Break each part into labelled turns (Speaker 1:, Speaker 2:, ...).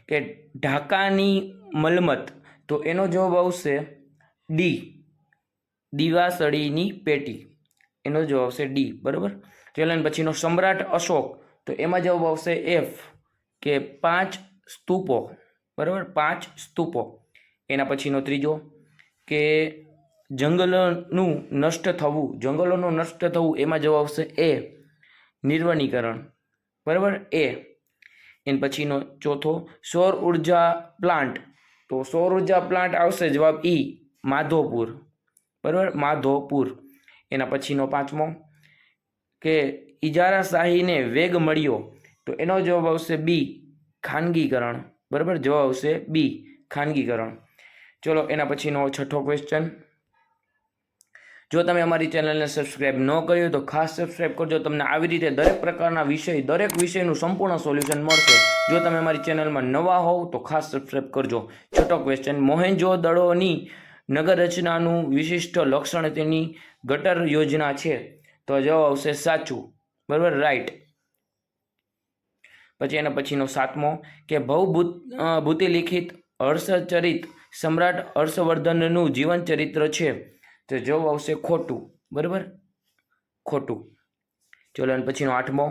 Speaker 1: કે ઢાકાની મલમત, તો એનો જવાબ આવશે ડી, દિવાસળીની પેટી, એનો જવાબ આવશે ડી, બરાબર. ચલો પછીનો સમ્રાટ અશોક, તો એમાં જવાબ આવશે એફ, કે 5 સ્તૂપો, બરાબર, 5 સ્તૂપો. એના પછીનો ત્રીજો કે જંગલોનું નષ્ટ થવું, એમાં જવાબ આવશે એ, નિર્વનીકરણ, બરાબર, એ. એના પછીનો ચોથો સૌર ઉર્જા પ્લાન્ટ, તો સૌર ઉર્જા પ્લાન્ટ આવશે જવાબ ઈ, માધોપુર, બરાબર, માધોપુર. એના પછીનો પાંચમો કે ઇજારાશાહીને વેગ મળ્યો, તો એનો જવાબ આવશે બી, ખાનગીકરણ, બરાબર, જવાબ આવશે બી, ખાનગીકરણ. ચલો એના પછીનો છઠ્ઠો ક્વેશ્ચન. જો તમે અમારી ચેનલને સબસ્ક્રાઇબ ન કર્યું તો ખાસ સબસ્ક્રાઇબ કરજો. તમને આવી રીતે દરેક પ્રકારના દરેક વિષયનું સંપૂર્ણ સોલ્યુશન મળશે. જો તમે અમારી ચેનલમાં નવા હોવ તો ખાસ સબસ્ક્રાઇબ કરજો. છઠ્ઠો ક્વેશ્ચન, મોહેંજો-દડોની નગર રચનાનું વિશિષ્ટ લક્ષણ તેની ગટર યોજના છે, તો જવાબ આવશે સાચું, બરાબર, રાઈટ. પછી એના પછીનો સાતમો કે ભૂતિલિખિત હર્ષચરિત સમ્રાટ હર્ષવર્ધનનું જીવન ચરિત્ર છે, તો જવાબ આવશે ખોટું, બરાબર, ખોટું. ચલો અને પછીનો આઠમો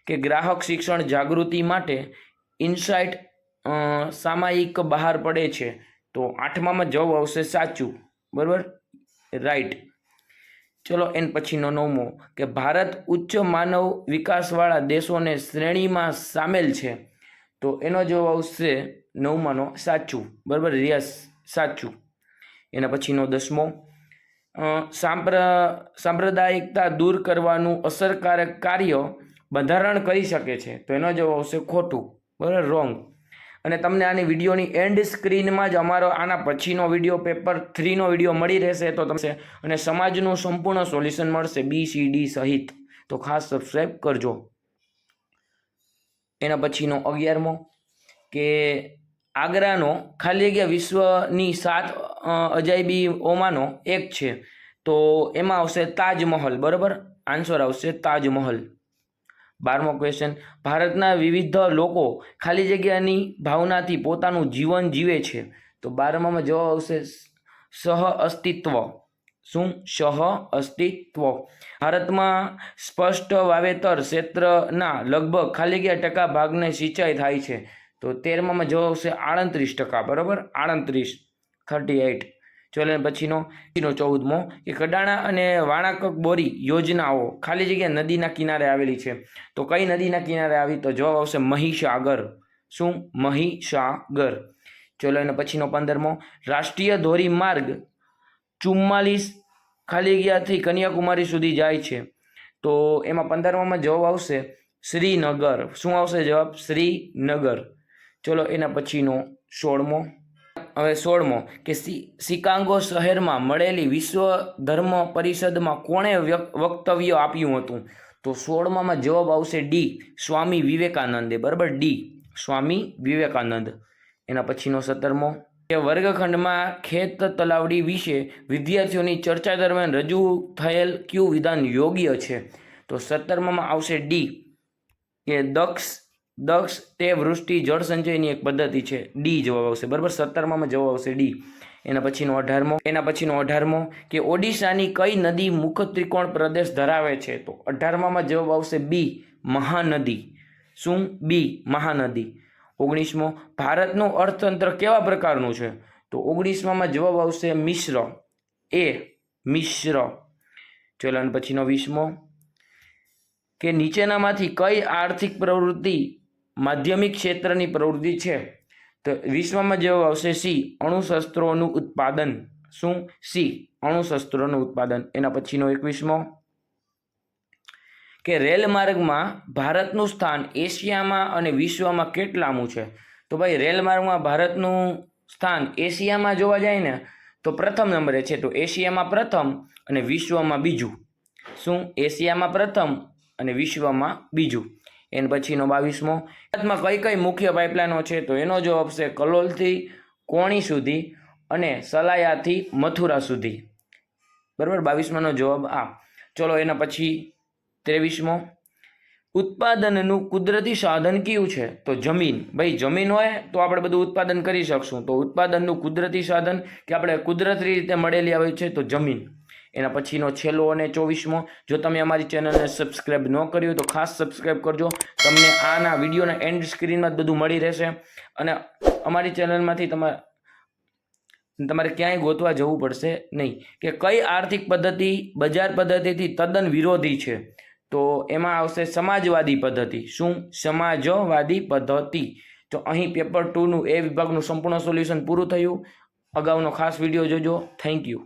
Speaker 1: કે ગ્રાહક શિક્ષણ જાગૃતિ માટે ઇનસાઇટ સામાયિક બહાર પડે છે, તો આઠમામાં જવાબ આવશે સાચું, બરાબર, રાઈટ. ચલો એન પછીનો નવમો કે ભારત ઉચ્ચ માનવ વિકાસવાળા દેશોને શ્રેણીમાં સામેલ છે, તો એનો જવાબ આવશે નવમાનો સાચું, બરાબર, યસ, સાચું. એના પછીનો દસમો સાંપ્રદાયિકતા દૂર કરવાનું અસરકારક કાર્ય બંધારણ કરી શકે છે, તો એનો જવાબ આવશે ખોટું, બરાબર, રોંગ. અને તમને આની વિડીયોની એન્ડ સ્ક્રીનમાં જ અમારો આના પછીનો વિડીયો પેપર 3નો વિડીયો મળી રહેશે, તો તમને અને સમાજનું સંપૂર્ણ સોલ્યુશન મળશે BCD સહિત, તો ખાસ સબસ્ક્રાઇબ કરજો. એના પછીનો 11મો કે આગ્રાનો ખાલી જગ્યા વિશ્વની 7 અજાયબીઓમાંનો એક છે, તો એમાં આવશે તાજમહલ, બરાબર, આન્સર આવશે તાજમહલ. 12મો ક્વેશ્ચન, ભારતના વિવિધ લોકો ખાલી જગ્યાની ભાવનાથી પોતાનું જીવન જીવે છે, તો 12મામાં જવાબ આવશે સહ અસ્તિત્વ. શું? સહ અસ્તિત્વ. ભારતમાં સ્પષ્ટ વાવેતર ક્ષેત્રના લગભગ ખાલી જગ્યા ટકા ભાગને સિંચાઈ થાય છે, તો 13મામાં જવાબ આવશે 38%, બરાબર, 38. ચલો પછીનો 14મો કે કડાણા અને વાણાકક બોરી યોજનાઓ ખાલી જગ્યા નદીના કિનારે આવેલી છે, તો કઈ નદીના કિનારે આવી, તો જવાબ આવશે મહીસાગર. શું? મહીસાગર. ચલો એના પછીનો 15મો રાષ્ટ્રીય ધોરીમાર્ગ 44 ખાલી જગ્યાથી કન્યાકુમારી સુધી જાય છે, તો એમાં 15મામાં જવાબ આવશે શ્રીનગર. શું આવશે જવાબ? શ્રીનગર. ચલો એના પછીનો 16મો. હવે 16મો કે શિકાગો શહેરમાં મળેલી વિશ્વ ધર્મ પરિષદમાં કોણે વક્તવ્ય આપ્યું હતું, તો 16મામાં જવાબ આવશે ડી, સ્વામી વિવેકાનંદે, બરાબર, ડી, સ્વામી વિવેકાનંદ. એના પછીનો 17મો કે વર્ગખંડમાં ખેત તલાવડી વિશે વિદ્યાર્થીઓની ચર્ચા દરમિયાન રજૂ થયેલ કયું વિધાન યોગ્ય છે, તો 17મામાં આવશે ડી, કે દક્ષ તે વૃષ્ટિ જળ સંચયની એક પદ્ધતિ છે, ડી જવાબ આવશે, બરાબર, 17મામાં જવાબ આવશે ડી. એના પછીનો 18મો કે ઓડિશાની કઈ નદી મુખ ત્રિકોણ પ્રદેશ ધરાવે છે, તો 18મામાં જવાબ આવશે બી, મહાનદી. શું? બી, મહાનદી. 19મો ભારતનું અર્થતંત્ર કેવા પ્રકારનું છે, તો 19મામાં જવાબ આવશે મિશ્ર, એ, મિશ્ર. ચલો અને પછીનો 20મો કે નીચેનામાંથી કઈ આર્થિક પ્રવૃત્તિ માધ્યમિક ક્ષેત્રની પ્રવૃત્તિ છે, તો 20મામાં જવાબ આવશે સી, અણુશસ્ત્રોનું ઉત્પાદન. શું? સી, અણુશસ્ત્રોનું ઉત્પાદન. એના પછીનો 21મો કે રેલ માર્ગમાં ભારતનું સ્થાન એશિયામાં અને વિશ્વમાં કેટલામું છે, તો ભાઈ રેલ માર્ગમાં ભારતનું સ્થાન એશિયામાં જોવા જાય ને તો પ્રથમ નંબરે છે, તો એશિયામાં પ્રથમ અને વિશ્વમાં બીજું. શું? એશિયામાં પ્રથમ અને વિશ્વમાં બીજું. એના પછીનો 22મો ભારતમાં કઈ કઈ મુખ્ય પાઇપલાઇનો છે, તો એનો જવાબ છે કલોલથી કોણી સુધી અને સલાયાથી મથુરા સુધી, બરાબર, 22માનો જવાબ આ. ચલો એના પછી 23મો ઉત્પાદનનું કુદરતી સાધન કયું છે? તો જમીન. ભાઈ જમીન હોય તો આપણે બધું ઉત્પાદન કરી શકશું. તો ઉત્પાદનનું કુદરતી સાધન કે આપણે કુદરતી રીતે મળેલી આવે છે તો જમીન. એના પછીનો છેલ્લો અને 24મો, જો તમે અમારી ચેનલને સબસ્ક્રાઈબ ન કર્યું તો ખાસ સબસ્ક્રાઈબ કરજો. તમને આના વિડીયોના એન્ડ સ્ક્રીનમાં જ બધું મળી રહેશે અને અમારી ચેનલમાંથી તમારે ક્યાંય ગોતવા જવું પડશે નહીં. કે કઈ આર્થિક પદ્ધતિ બજાર પદ્ધતિથી તદ્દન વિરોધી છે? તો એમાં આવશે સમાજવાદી પદ્ધતિ. શું? સમાજવાદી પદ્ધતિ. તો અહીં પેપર 2નું એ વિભાગનું સંપૂર્ણ સોલ્યુશન પૂરું થયું. અગાઉનો ખાસ વિડીયો જોજો. Thank you.